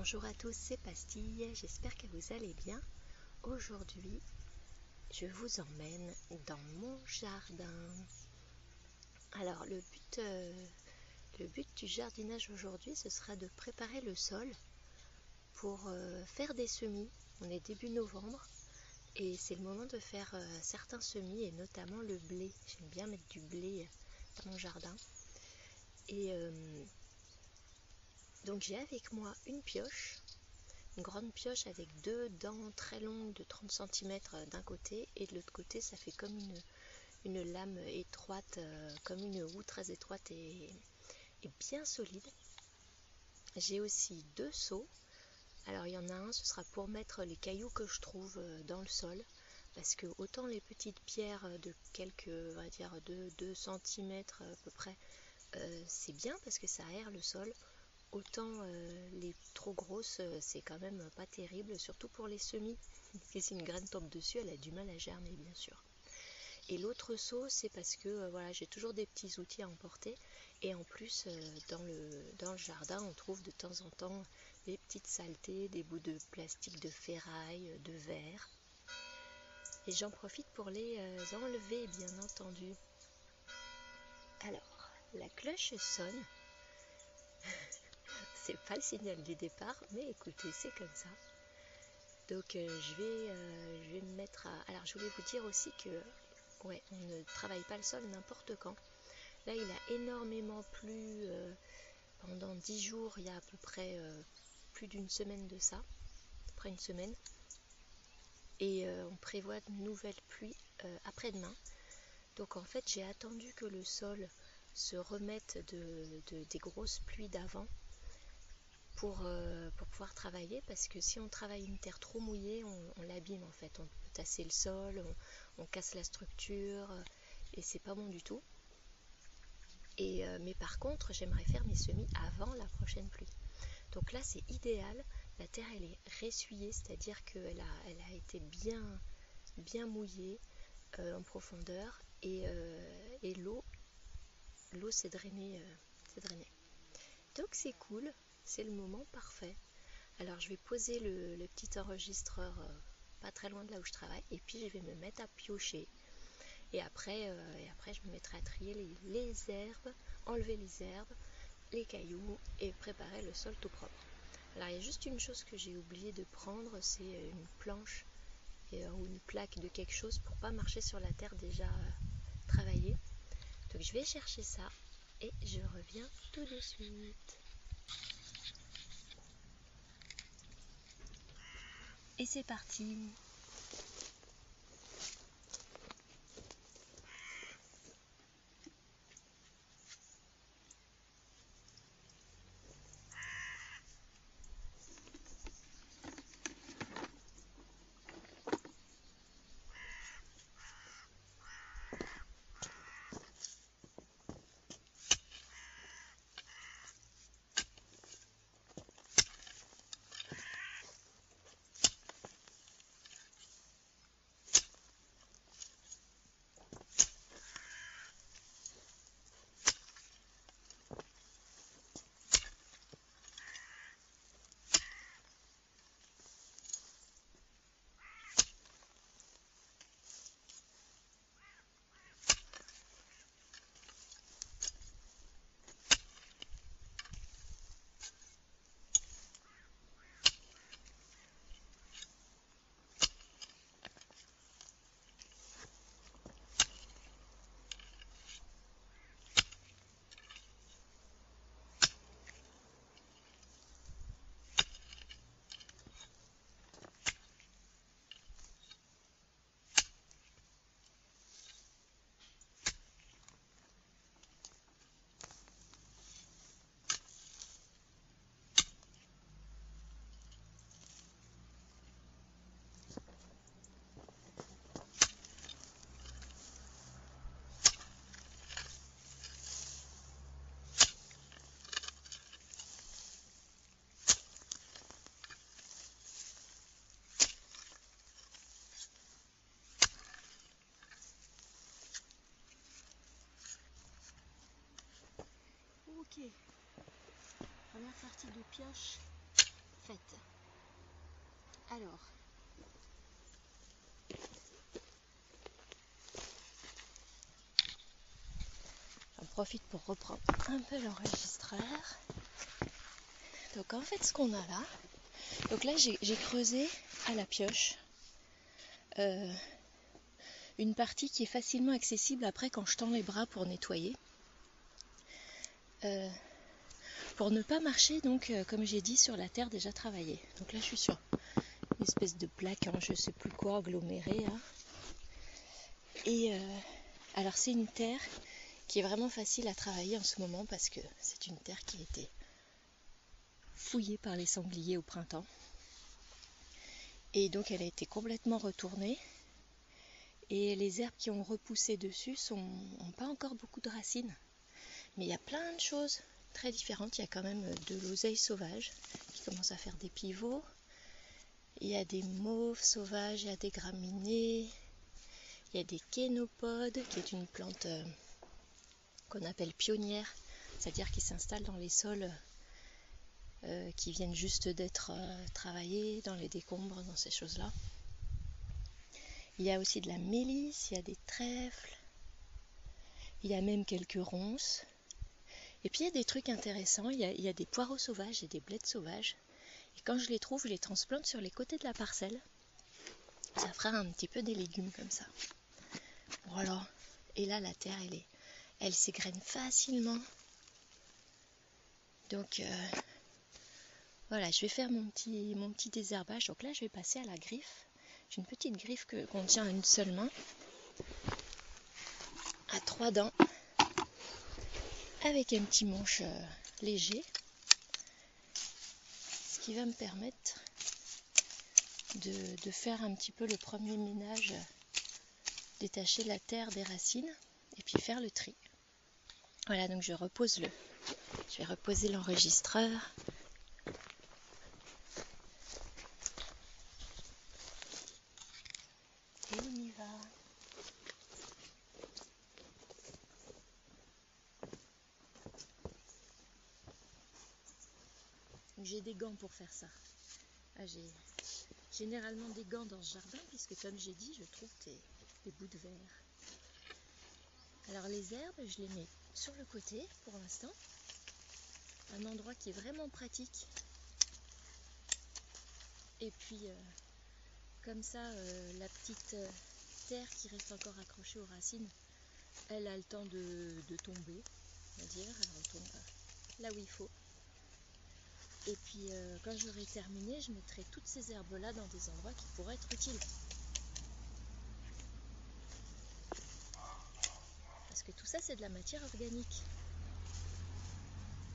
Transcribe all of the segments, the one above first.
Bonjour à tous, c'est Pastille, j'espère que vous allez bien. Aujourd'hui, je vous emmène dans mon jardin. Alors, le but du jardinage aujourd'hui, ce sera de préparer le sol pour faire des semis. On est début novembre et c'est le moment de faire certains semis et notamment le blé. J'aime bien mettre du blé dans mon jardin. Et donc j'ai avec moi une pioche. Une grande pioche avec deux dents très longues de 30 cm d'un côté et de l'autre côté ça fait comme une lame étroite, comme une houe très étroite et bien solide. J'ai aussi deux seaux. Alors il y en a un, ce sera pour mettre les cailloux que je trouve dans le sol, parce que autant les petites pierres de quelques, on va dire 2 cm à peu près, c'est bien parce que ça aère le sol. Autant les trop grosses, c'est quand même pas terrible, surtout pour les semis. Parce que si une graine tombe dessus, elle a du mal à germer, bien sûr. Et l'autre seau, c'est parce que voilà, j'ai toujours des petits outils à emporter. Et en plus, dans le jardin, on trouve de temps en temps des petites saletés, des bouts de plastique, de ferraille, de verre. Et j'en profite pour les enlever, bien entendu. Alors, la cloche sonne. C'est pas le signal du départ, mais écoutez, c'est comme ça. Donc je vais me mettre à... Alors je voulais vous dire aussi que ouais, on ne travaille pas le sol n'importe quand. Là il a énormément plu pendant 10 jours, il y a à peu près plus d'une semaine de ça, à peu près une semaine. Et on prévoit de nouvelles pluies après-demain. Donc en fait j'ai attendu que le sol se remette des grosses pluies d'avant. Pour pouvoir travailler, parce que si on travaille une terre trop mouillée, on l'abîme en fait, on peut tasser le sol, on casse la structure et c'est pas bon du tout. Mais par contre j'aimerais faire mes semis avant la prochaine pluie. Donc là c'est idéal, la terre elle est ressuyée, c'est-à-dire qu'elle a été bien mouillée en profondeur et l'eau s'est drainée. Donc c'est cool, c'est le moment parfait. Alors je vais poser le petit enregistreur pas très loin de là où je travaille et puis je vais me mettre à piocher. Et après je me mettrai à trier les herbes, enlever les herbes, les cailloux et préparer le sol tout propre. Alors il y a juste une chose que j'ai oublié de prendre, c'est une planche ou une plaque de quelque chose pour pas marcher sur la terre déjà travaillée. Donc je vais chercher ça et je reviens tout de suite. Et c'est parti. Ok, première partie de pioche faite. Alors, j'en profite pour reprendre un peu l'enregistreur. Donc en fait ce qu'on a là, donc là j'ai creusé à la pioche une partie qui est facilement accessible après quand je tends les bras pour nettoyer. Pour ne pas marcher donc comme j'ai dit sur la terre déjà travaillée. Donc là je suis sur une espèce de plaque, hein, je sais plus quoi, agglomérée. Hein. Et alors c'est une terre qui est vraiment facile à travailler en ce moment parce que c'est une terre qui a été fouillée par les sangliers au printemps. Et donc elle a été complètement retournée. Et les herbes qui ont repoussé dessus n'ont pas encore beaucoup de racines. Mais il y a plein de choses très différentes. Il y a quand même de l'oseille sauvage qui commence à faire des pivots. Il y a des mauves sauvages, il y a des graminées. Il y a des kénopodes, qui est une plante qu'on appelle pionnière. C'est-à-dire qui s'installe dans les sols qui viennent juste d'être travaillés, dans les décombres, dans ces choses-là. Il y a aussi de la mélisse, il y a des trèfles, il y a même quelques ronces. Et puis il y a des trucs intéressants, il y a des poireaux sauvages et des blettes sauvages. Et quand je les trouve, je les transplante sur les côtés de la parcelle. Ça fera un petit peu des légumes comme ça. Voilà. Et là, la terre, elle s'égrène facilement. Donc voilà, je vais faire mon petit désherbage. Donc là, je vais passer à la griffe. J'ai une petite griffe qu'on tient à une seule main, à 3 dents, avec un petit manche léger, ce qui va me permettre de faire un petit peu le premier ménage, détacher la terre des racines et puis faire le tri. Voilà, donc je vais reposer l'enregistreur. Et on y va. J'ai des gants pour faire ça. J'ai généralement des gants dans ce jardin puisque comme j'ai dit, je trouve des bouts de verre. Alors les herbes, je les mets sur le côté pour l'instant. Un endroit qui est vraiment pratique. Et puis comme ça, la petite terre qui reste encore accrochée aux racines, elle a le temps de tomber, on va dire. Elle retombe là où il faut. Et puis quand j'aurai terminé, je mettrai toutes ces herbes-là dans des endroits qui pourraient être utiles. Parce que tout ça, c'est de la matière organique.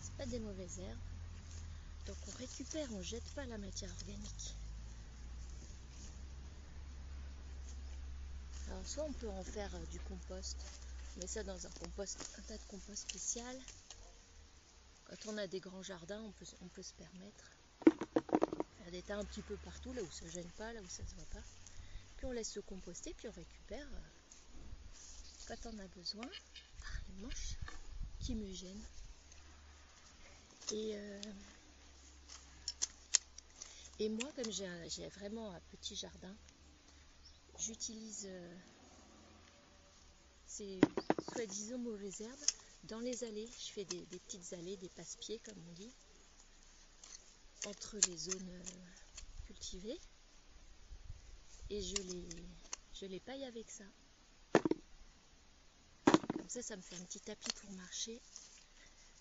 C'est pas des mauvaises herbes. Donc on récupère, on jette pas la matière organique. Alors soit on peut en faire du compost. On met ça dans un tas de compost spécial. Quand on a des grands jardins, on peut se permettre faire des tas un petit peu partout, là où ça ne gêne pas, là où ça ne se voit pas. Puis on laisse se composter, puis on récupère quand on a besoin. Ah, les manches qui me gênent. Et moi, comme j'ai vraiment un petit jardin, j'utilise ces soi-disant mauvaises herbes dans les allées. Je fais des petites allées, des passe-pieds comme on dit, entre les zones cultivées. Et je les paille avec ça. Comme ça me fait un petit tapis pour marcher.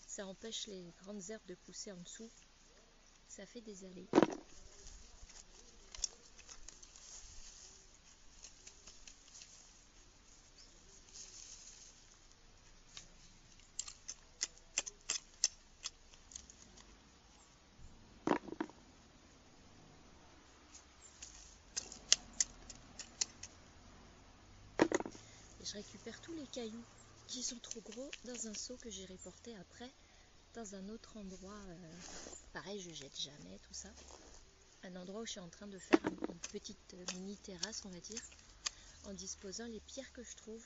Ça empêche les grandes herbes de pousser en dessous. Ça fait des allées. Et je récupère tous les cailloux qui sont trop gros dans un seau que j'ai reporté après dans un autre endroit. Pareil, je jette jamais tout ça. Un endroit où je suis en train de faire une petite mini terrasse, on va dire, en disposant les pierres que je trouve.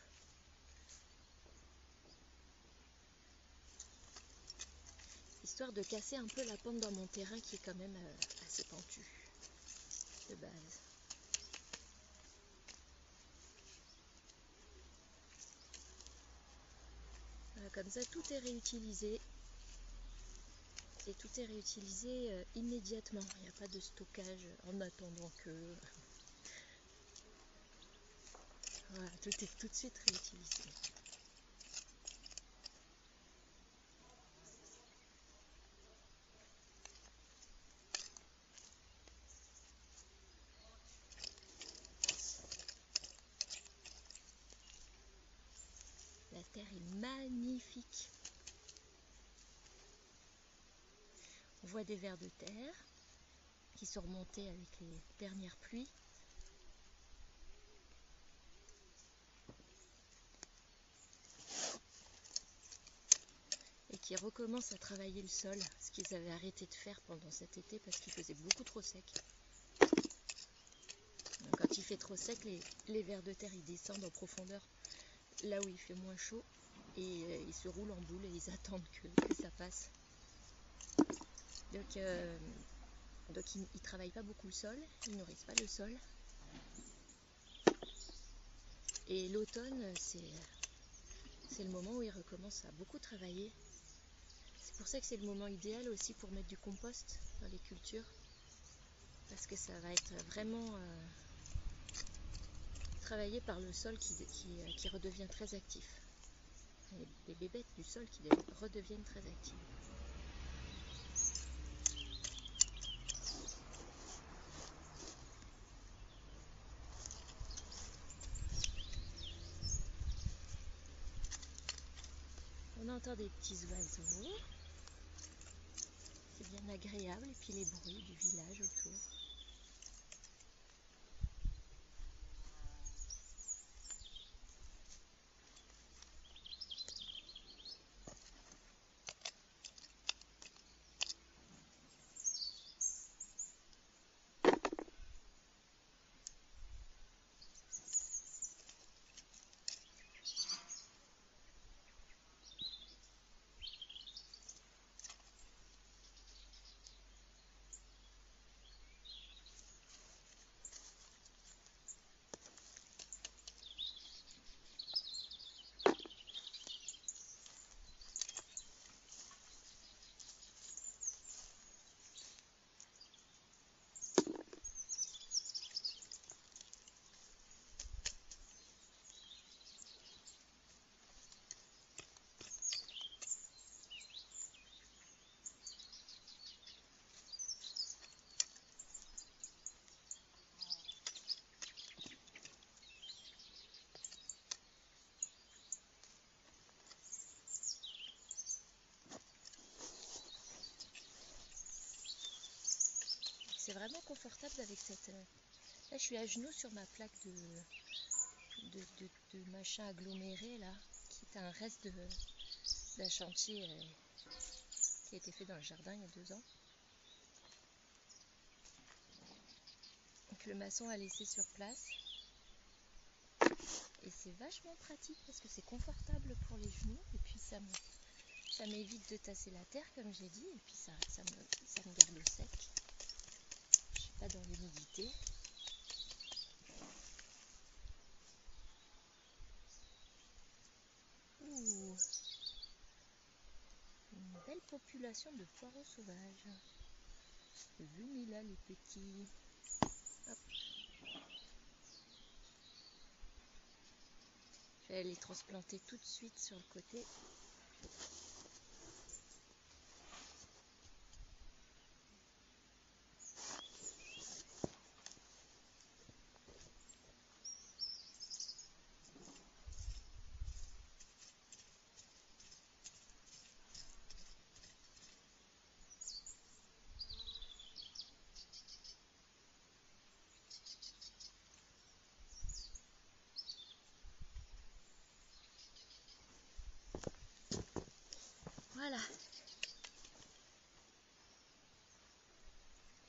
histoire de casser un peu la pente dans mon terrain qui est quand même assez pentu de base. Voilà, comme ça tout est réutilisé. Et tout est réutilisé immédiatement. Il n'y a pas de stockage en attendant que... Voilà, tout est tout de suite réutilisé. La terre est magnifique. On voit des vers de terre qui sont remontés avec les dernières pluies. Et qui recommencent à travailler le sol, ce qu'ils avaient arrêté de faire pendant cet été parce qu'il faisait beaucoup trop sec. Donc, quand il fait trop sec, les vers de terre ils descendent en profondeur là où il fait moins chaud et ils se roulent en boule et ils attendent que ça passe. Donc ils ne travaillent pas beaucoup le sol, ils nourrissent pas le sol. Et l'automne, c'est le moment où ils recommencent à beaucoup travailler. C'est pour ça que c'est le moment idéal aussi pour mettre du compost dans les cultures. Parce que ça va être vraiment travaillé par le sol qui redevient très actif. Les bébêtes du sol qui redeviennent très actives. On entend des petits oiseaux. C'est bien agréable. Et puis les bruits du village autour. C'est vraiment confortable avec cette... Là, je suis à genoux sur ma plaque de machin aggloméré, là, qui est un reste d'un chantier qui a été fait dans le jardin il y a 2 ans. Donc le maçon a laissé sur place. Et c'est vachement pratique parce que c'est confortable pour les genoux. Et puis ça m'évite de tasser la terre, comme j'ai dit. Et puis ça me garde au sec. Je suis pas dans l'humidité. Ouh, une belle population de poireaux sauvages. Venez les petits. Hop. Je vais les transplanter tout de suite sur le côté. Voilà.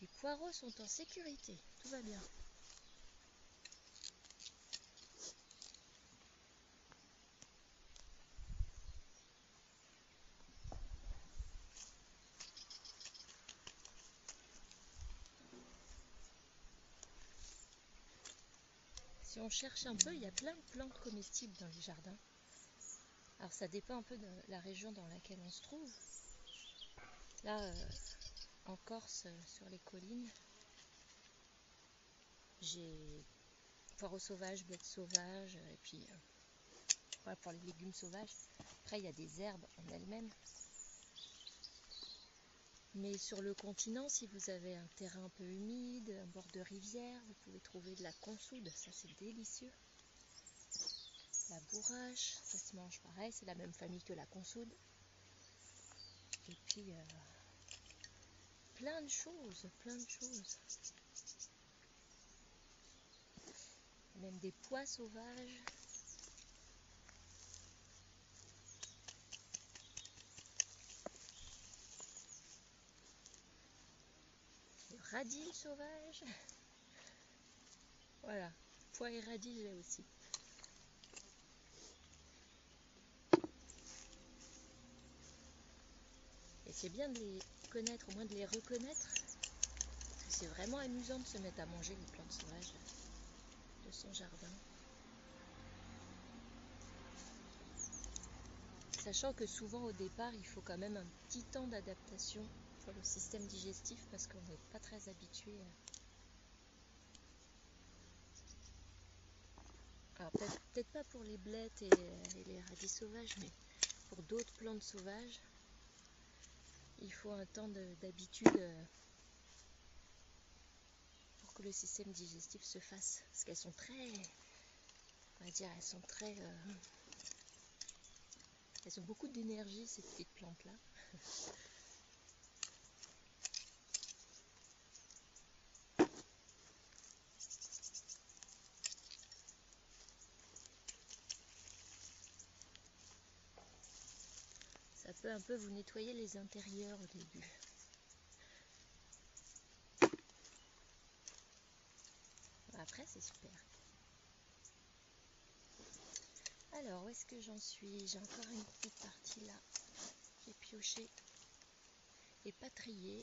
Les poireaux sont en sécurité. Tout va bien. Si on cherche un peu, il y a plein de plantes comestibles dans les jardins. Alors ça dépend un peu de la région dans laquelle on se trouve. Là, en Corse, sur les collines, j'ai poireaux sauvages, blettes sauvages, et puis voilà, pour les légumes sauvages. Après, il y a des herbes en elles-mêmes. Mais sur le continent, si vous avez un terrain un peu humide, un bord de rivière, vous pouvez trouver de la consoude, ça c'est délicieux. La bourrache, ça se mange pareil, c'est la même famille que la consoude. Et puis, plein de choses, plein de choses. Même des pois sauvages. Des radis sauvages. Voilà, pois et radis, j'ai aussi. Et c'est bien de les connaître, au moins de les reconnaître. Parce que c'est vraiment amusant de se mettre à manger les plantes sauvages de son jardin. Sachant que souvent au départ, il faut quand même un petit temps d'adaptation pour le système digestif parce qu'on n'est pas très habitué. Alors peut-être pas pour les blettes et les radis sauvages, mais pour d'autres plantes sauvages, il faut un temps d'habitude pour que le système digestif se fasse. Parce qu'elles sont très, on va dire, elles ont beaucoup d'énergie, ces petites plantes-là. Ça peut un peu vous nettoyer les intérieurs au début. Après, c'est super. Alors, où est-ce que j'en suis? J'ai encore une petite partie là qui est piochée et pas triée.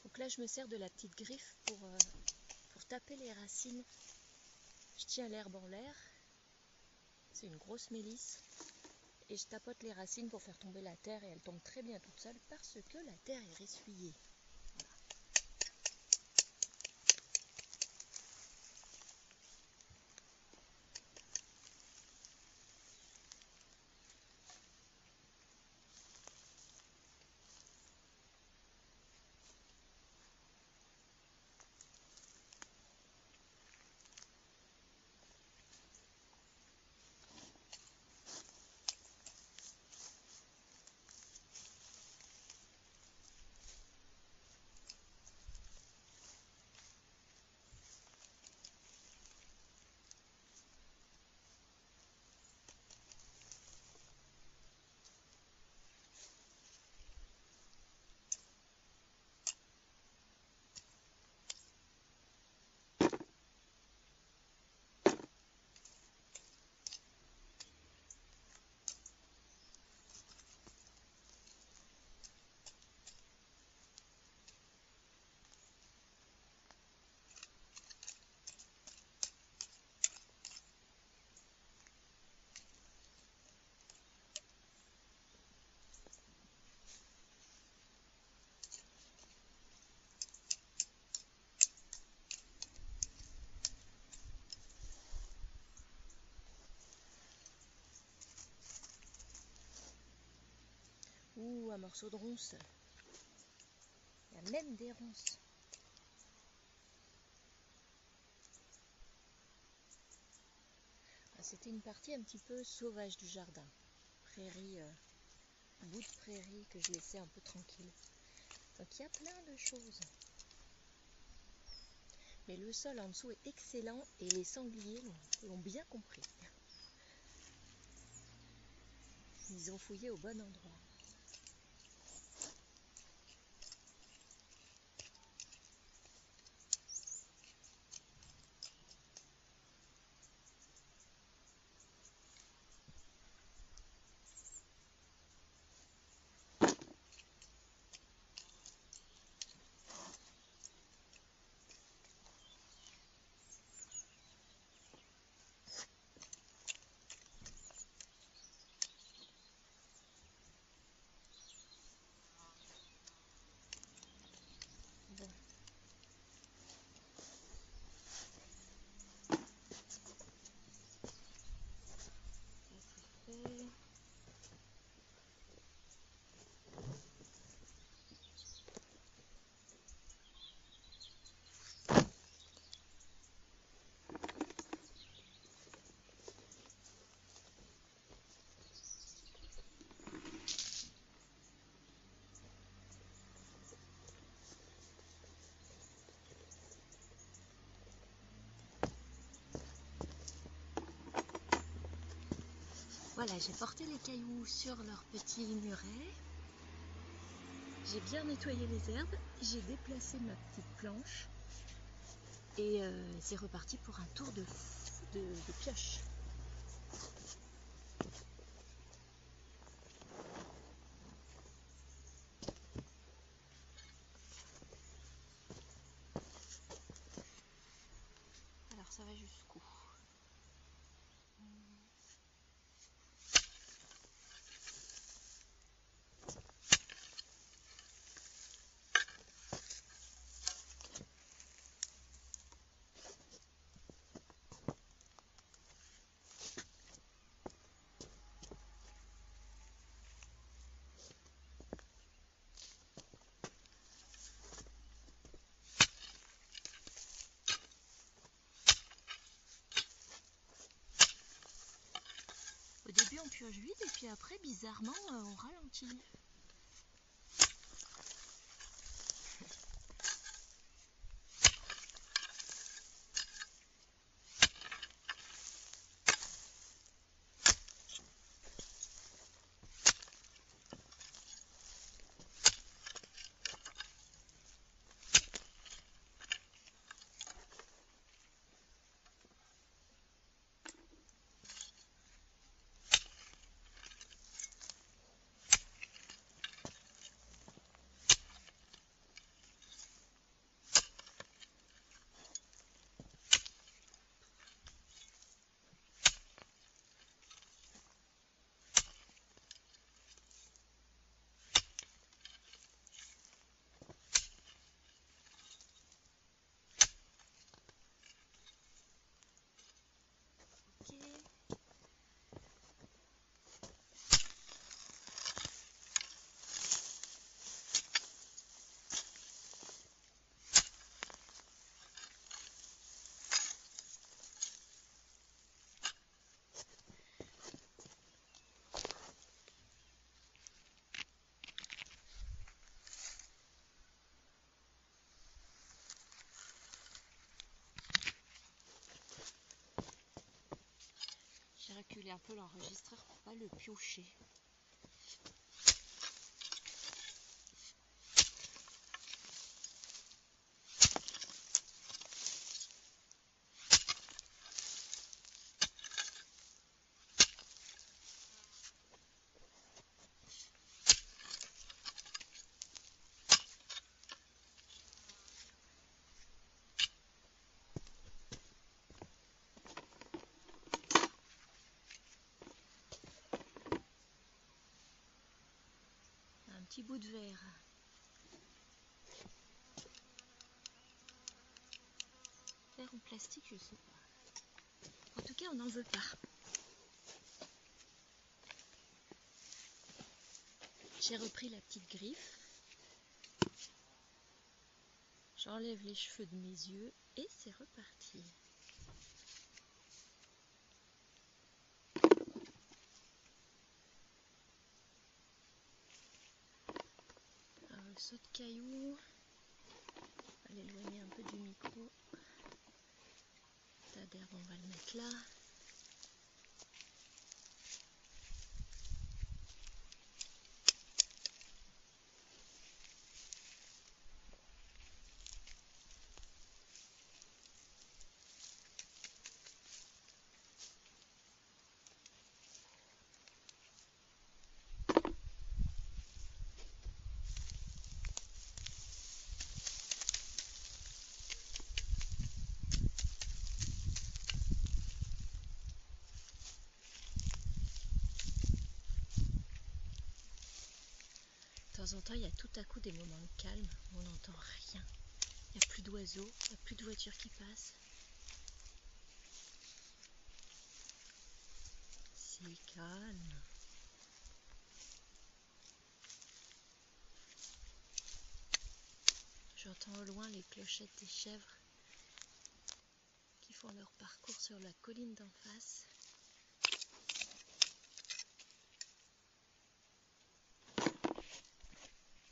Donc là, je me sers de la petite griffe pour taper les racines. Je tiens l'herbe en l'air. C'est une grosse mélisse. Et je tapote les racines pour faire tomber la terre et elle tombe très bien toute seule parce que la terre est ressuyée. Ouh, un morceau de ronce. Il y a même des ronces. C'était une partie un petit peu sauvage du jardin. Prairie, bout de prairie que je laissais un peu tranquille. Donc il y a plein de choses. Mais le sol en dessous est excellent et les sangliers l'ont bien compris. Ils ont fouillé au bon endroit. Voilà, j'ai porté les cailloux sur leur petit muret. J'ai bien nettoyé les herbes. J'ai déplacé ma petite planche. Et c'est reparti pour un tour de pioche. Alors ça va jusqu'où? Au début on pioche vite et puis après bizarrement on ralentit. J'ai reculé un peu l'enregistreur pour pas le piocher. Un petit bout de verre. Verre ou plastique, je sais pas. En tout cas, on n'en veut pas. J'ai repris la petite griffe. J'enlève les cheveux de mes yeux et c'est reparti. Alors, le saut de cailloux. On va l'éloigner un peu du micro. Tas d'herbe, on va le mettre là. De temps en temps, il y a tout à coup des moments de calme où on n'entend rien. Il n'y a plus d'oiseaux, il n'y a plus de voitures qui passent. C'est calme. J'entends au loin les clochettes des chèvres qui font leur parcours sur la colline d'en face.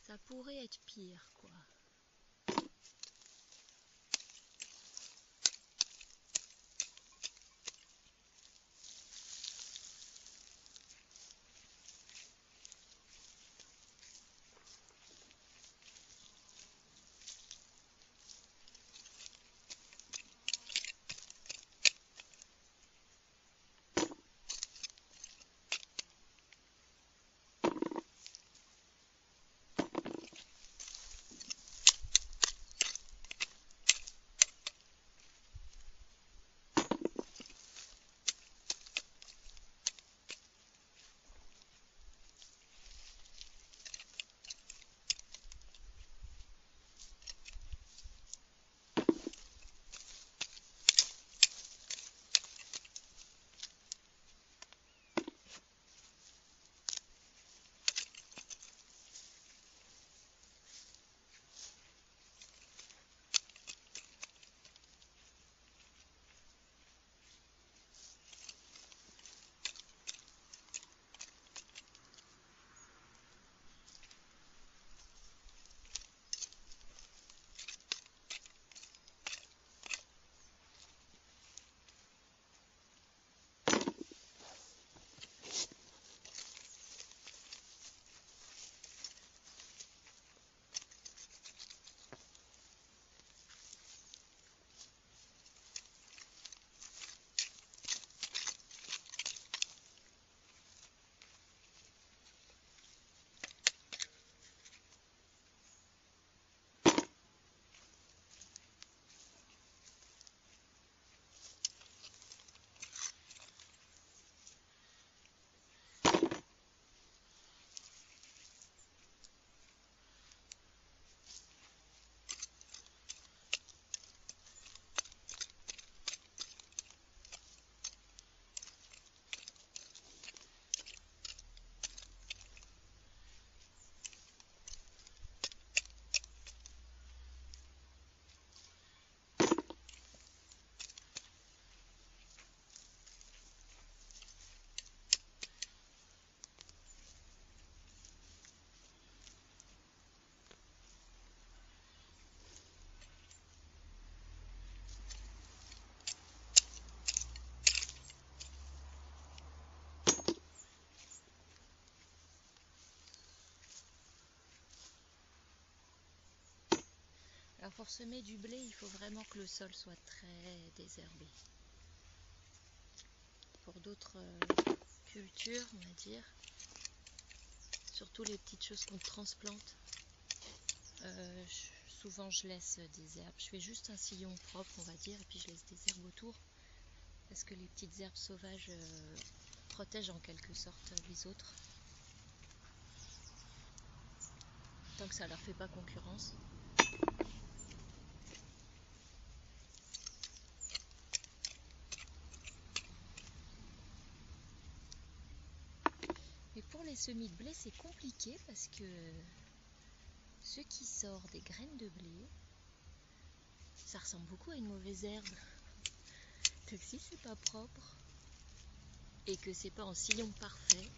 Ça pourrait être pire, quoi. Alors pour semer du blé, il faut vraiment que le sol soit très désherbé. Pour d'autres cultures, on va dire, surtout les petites choses qu'on transplante, souvent je laisse des herbes. Je fais juste un sillon propre, on va dire, et puis je laisse des herbes autour, parce que les petites herbes sauvages protègent en quelque sorte les autres, tant que ça leur fait pas concurrence. Et pour les semis de blé, c'est compliqué parce que ce qui sort des graines de blé, ça ressemble beaucoup à une mauvaise herbe. Donc si c'est pas propre et que c'est pas en sillon parfait,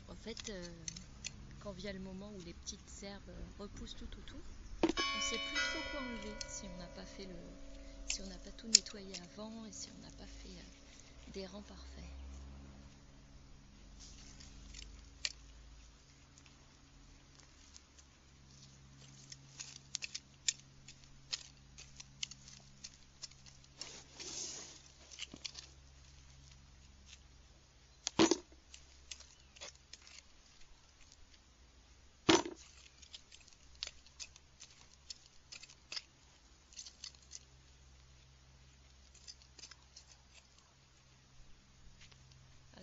en fait, quand vient le moment où les petites herbes repoussent tout autour, on ne sait plus trop quoi enlever si on n'a pas fait si on n'a pas tout nettoyé avant et si on n'a pas fait des rangs parfaits.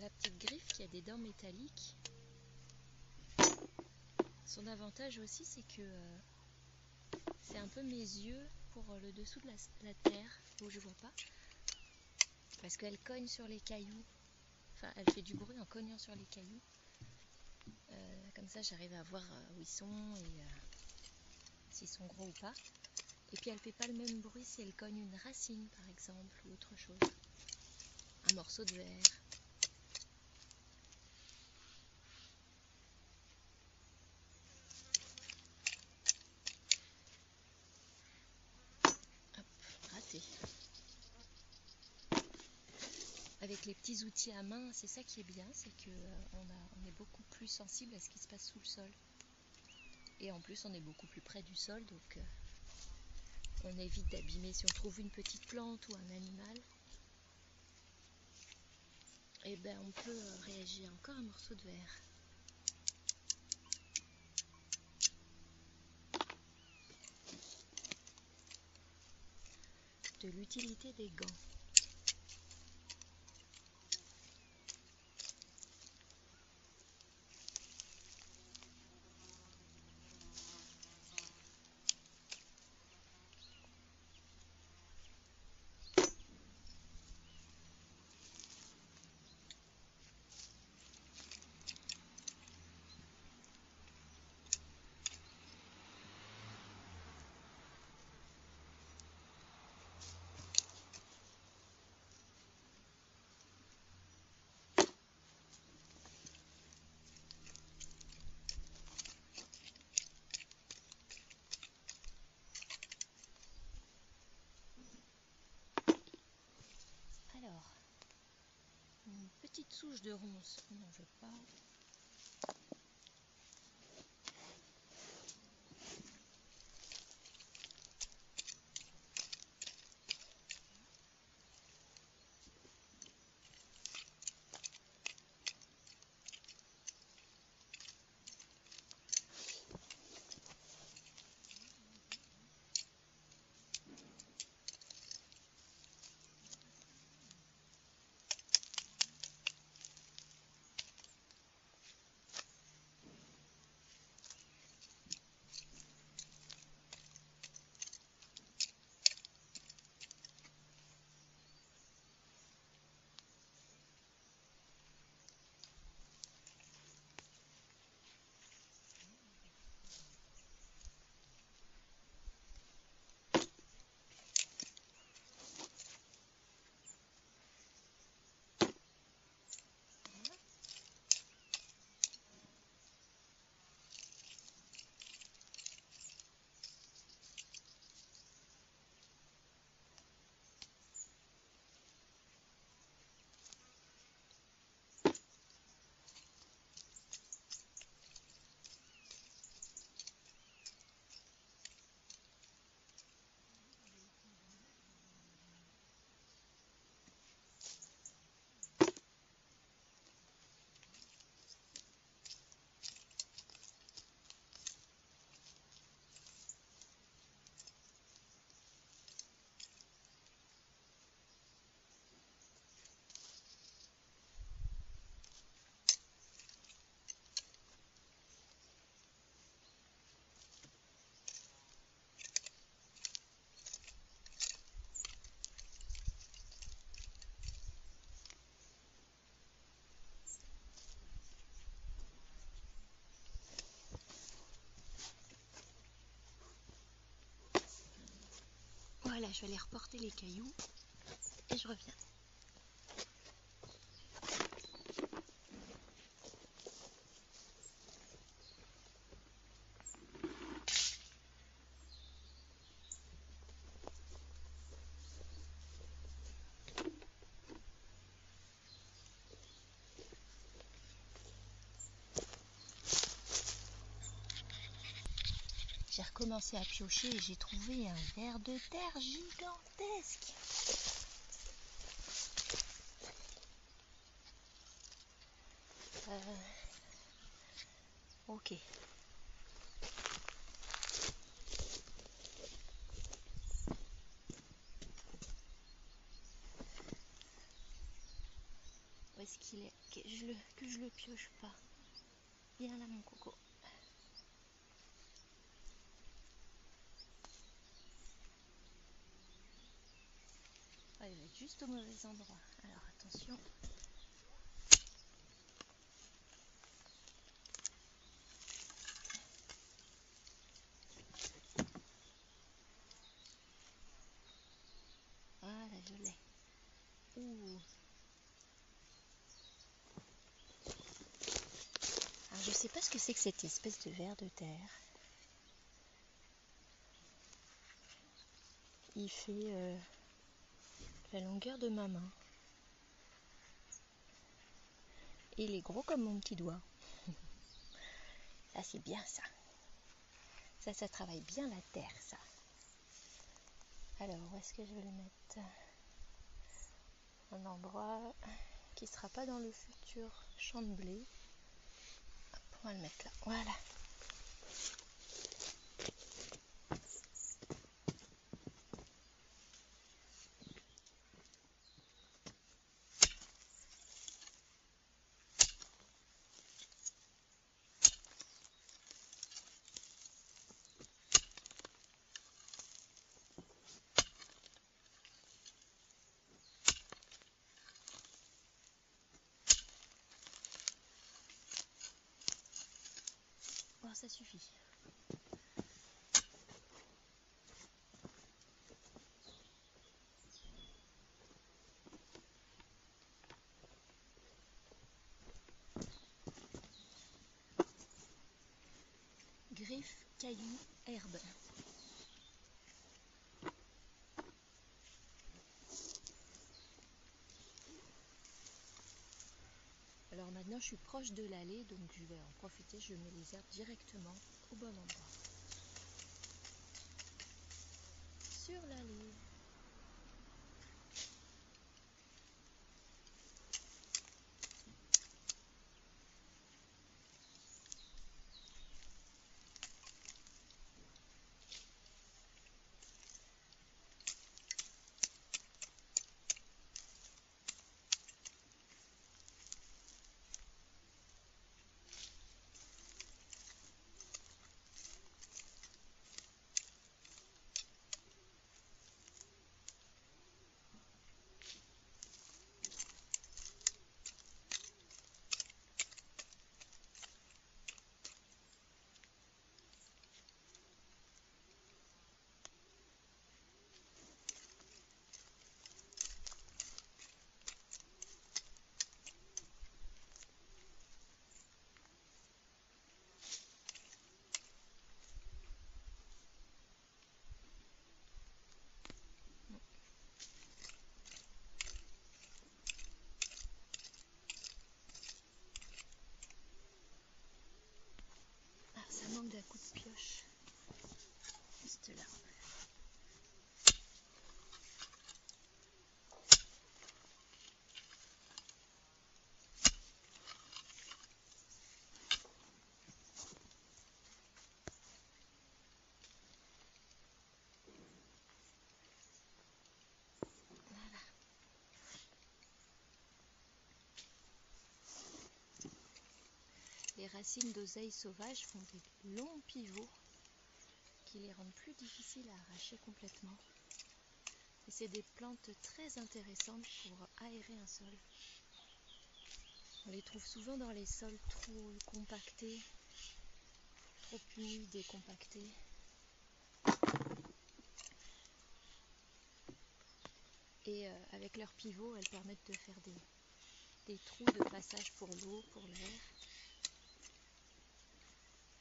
La petite griffe qui a des dents métalliques, son avantage aussi c'est que c'est un peu mes yeux pour le dessous de la terre où je vois pas, parce qu'elle cogne sur les cailloux, enfin elle fait du bruit en cognant sur les cailloux, comme ça j'arrive à voir où ils sont et s'ils sont gros ou pas. Et puis elle fait pas le même bruit si elle cogne une racine par exemple ou autre chose, un morceau de verre. Raté. Avec les petits outils à main, c'est ça qui est bien, c'est qu'on est beaucoup plus sensible à ce qui se passe sous le sol. Et en plus, on est beaucoup plus près du sol, donc on évite d'abîmer. Si on trouve une petite plante ou un animal, et ben on peut réagir. Encore un morceau de verre. De l'utilité des gants. Alors, une petite souche de ronce, on n'en veut pas. Voilà, je vais aller reporter les cailloux et je reviens. J'ai recommencé à piocher et j'ai trouvé un ver de terre gigantesque. Ok. Où est-ce qu'il est, que je le pioche pas. Viens là mon coco. Ah, il va être juste au mauvais endroit. Alors attention. Voilà, je l'ai. Ouh. Alors je sais pas ce que c'est que cette espèce de ver de terre. Il fait la longueur de ma main. Et il est gros comme mon petit doigt. Ça c'est bien ça. Ça travaille bien la terre ça. Alors où est-ce que je vais le mettre? Un endroit qui sera pas dans le futur champ de blé. Hop, on va le mettre là. Voilà. Bon, ça suffit. Griffes, cailloux, herbes. Alors maintenant je suis proche de l'allée, donc je vais en profiter, je mets les herbes directement au bon endroit. Sur l'allée. Ah, ça manque d'un coup de pioche. Juste là. Voilà. Les racines d'oseille sauvage font des longs pivots qui les rendent plus difficiles à arracher complètement. Et c'est des plantes très intéressantes pour aérer un sol. On les trouve souvent dans les sols trop compactés, trop humides et compactés. Et avec leurs pivots, elles permettent de faire des trous de passage pour l'eau, pour l'air.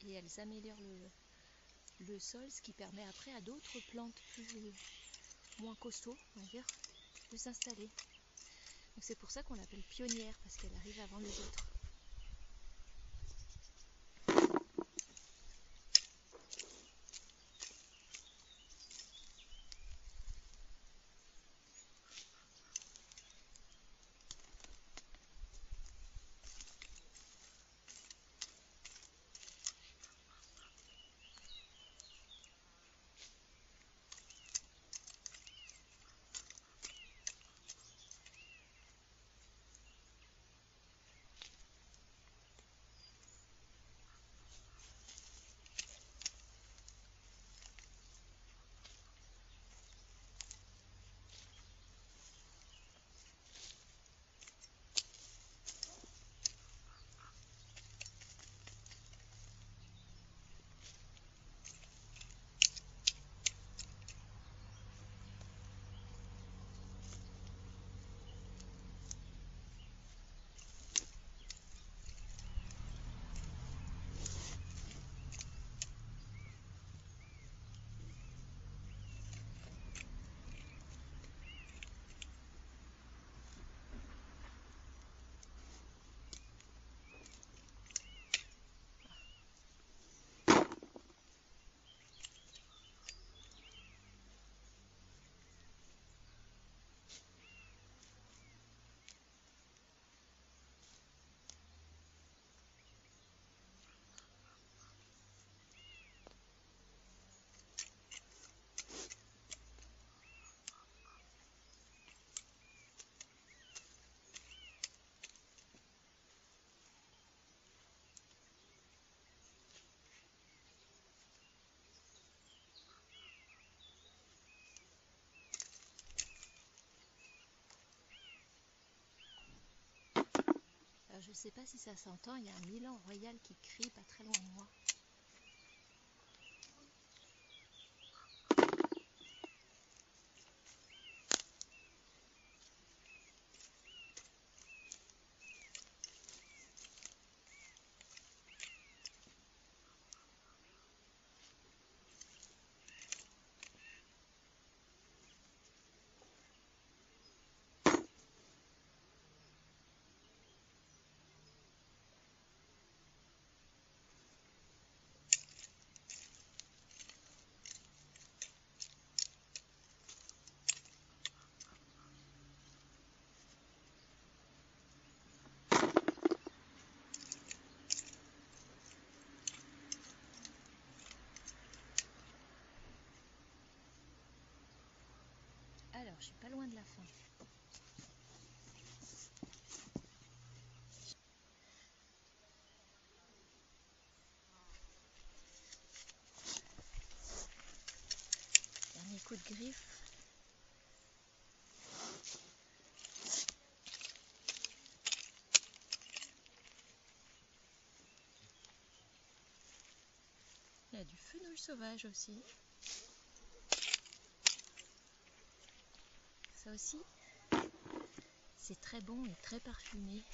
Et elles améliorent le sol, ce qui permet après à d'autres plantes moins costauds, on va dire, de s'installer. Donc c'est pour ça qu'on l'appelle pionnière, parce qu'elle arrive avant les autres. Alors je ne sais pas si ça s'entend, il y a un milan royal qui crie pas très loin de moi. Alors, je suis pas loin de la fin. Dernier coup de griffe. Il y a du fenouil sauvage aussi. Ça aussi, c'est très bon et très parfumé.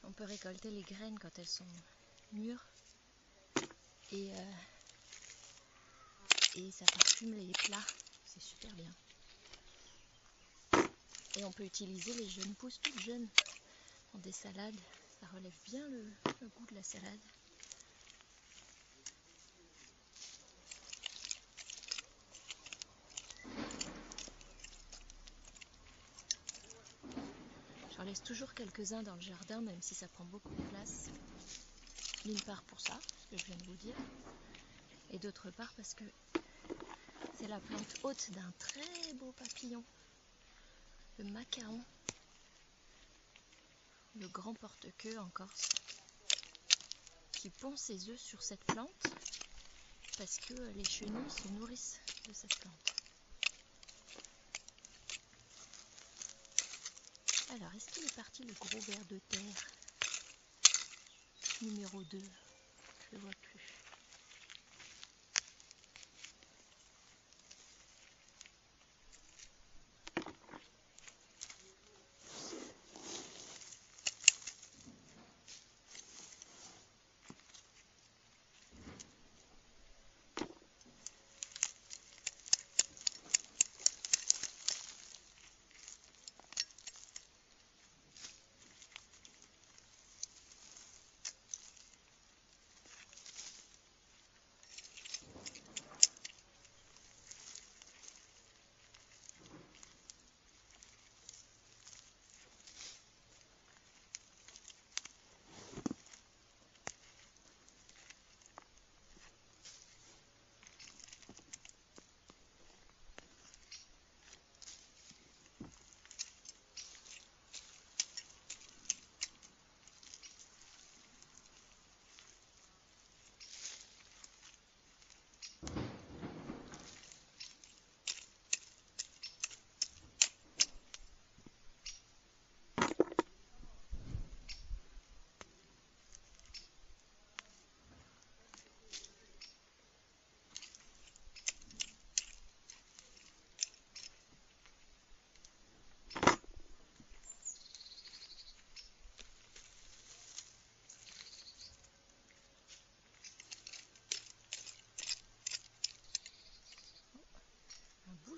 On peut récolter les graines quand elles sont mûres et ça parfume les plats. C'est super bien. Et on peut utiliser les jeunes pousses toutes jeunes dans des salades. Ça relève bien le goût de la salade. J'en laisse toujours quelques-uns dans le jardin, même si ça prend beaucoup de place. D'une part pour ça, ce que je viens de vous dire, et d'autre part parce que c'est la plante hôte d'un très beau papillon, le macaon, le grand porte-queue en Corse, qui pond ses œufs sur cette plante parce que les chenilles se nourrissent de cette plante. Alors, est-ce qu'il est parti le gros ver de terre numéro 2? Je ne le vois plus.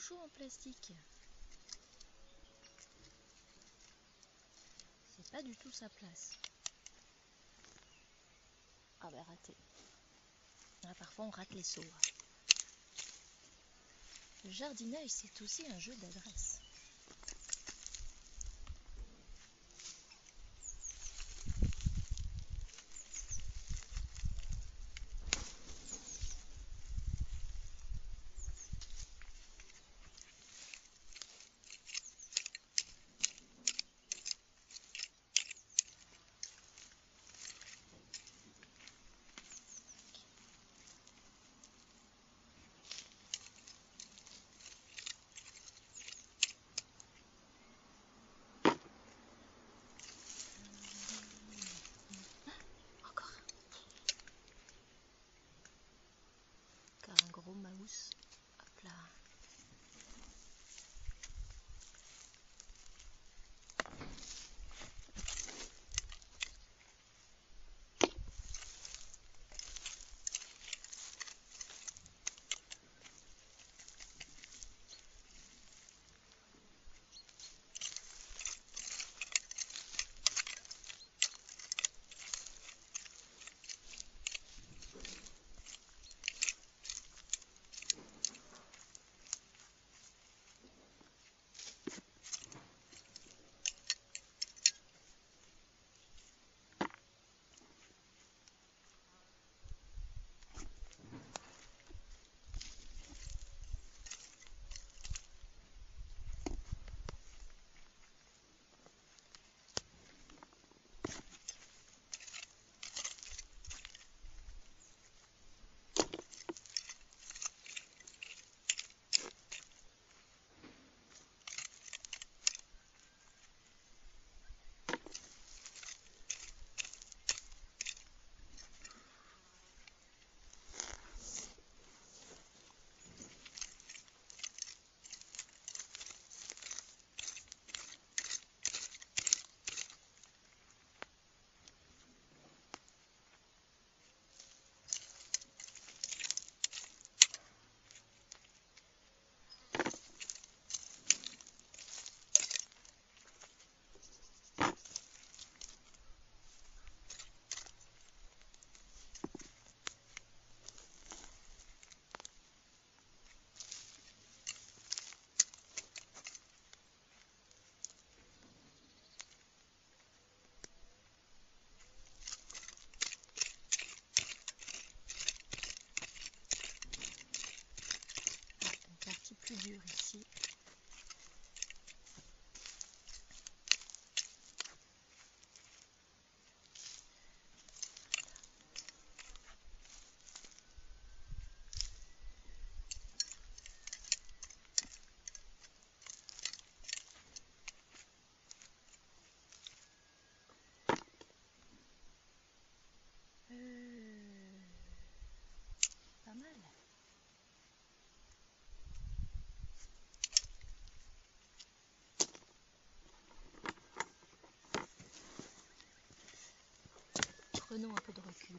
chaud en plastique. C'est pas du tout sa place. Ah bah raté. Là, parfois on rate les sauts. Le jardinage, c'est aussi un jeu d'adresse. Un gros mouse. Hop là. Plus dur ici. Pas mal. Prenons un peu de recul.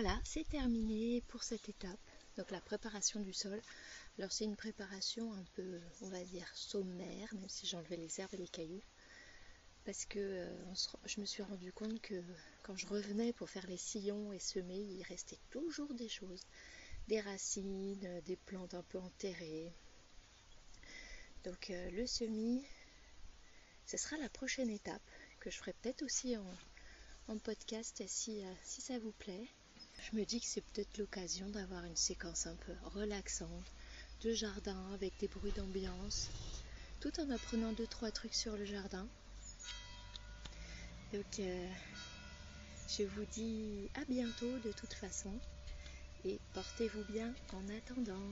voilà, c'est terminé pour cette étape. Donc la préparation du sol. Alors c'est une préparation un peu, on va dire, sommaire, même si j'ai enlevé les herbes et les cailloux. Parce que je me suis rendu compte que quand je revenais pour faire les sillons et semer, il restait toujours des choses. Des racines, des plantes un peu enterrées. Donc le semis, ce sera la prochaine étape que je ferai peut-être aussi en podcast si ça vous plaît. Je me dis que c'est peut-être l'occasion d'avoir une séquence un peu relaxante de jardin avec des bruits d'ambiance, tout en apprenant 2-3 trucs sur le jardin. Donc je vous dis à bientôt de toute façon et portez-vous bien en attendant.